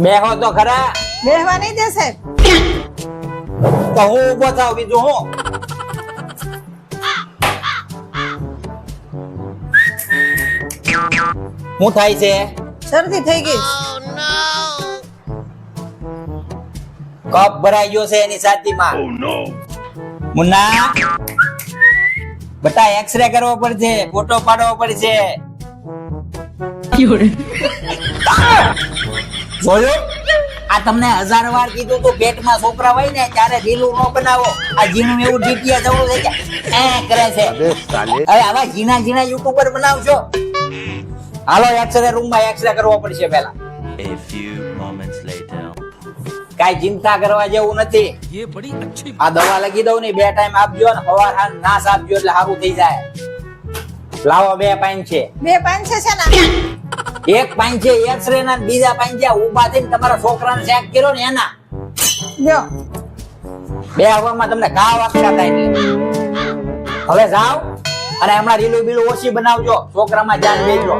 બેહો તો ખરા. બેહવા નહીં દે સાહેબ. તો હું ઊભો થાવ, બીજું હું. શું થાય છે? શરદી થઈ ગઈ. કપ ભરાઈ ગયો છે એની છાતીમાં. મુન્ના, બટા એક્સરે કરવો પડશે, ફોટો પાડવો પડશે. જોયું? આ તમને 1000 વાર કીધું તું પેટમાં છોકરા હોય ને ત્યારે ઢીલું ન બનાવો. આ જીનું એવું ડીટીયા જવું થઈ જાય એ કરે છે. હવે આવા જીના જીના યુટ્યુબર બનાવશો. હાલો એક્સરે રૂમમાં એક્સરે કરવો પડશે પહેલા. A few moments later. કાઈ ચિંતા કરવા જેવું નથી. આ દવા લખી દઉં ને 2 ટાઈમ આપજો ને સવાર સાંજ નાસ આપજો એટલે સારું થઈ જાય. લાવો 2 પાઇન છે. 2 પાન છે ને? એક પાઇન છે એક્સરે ના, બીજા પાઇન છે ઊભા થઈને તમારા છોકરાને ચેક કર્યો ને એના. લ્યો 2 હવામાં તમને ઘા વાગતા થાય નહીં. હવે જાઓ અને હમણાં રીલું બીલું ઓછી બનાવજો, છોકરામાં ધ્યાન દેજો.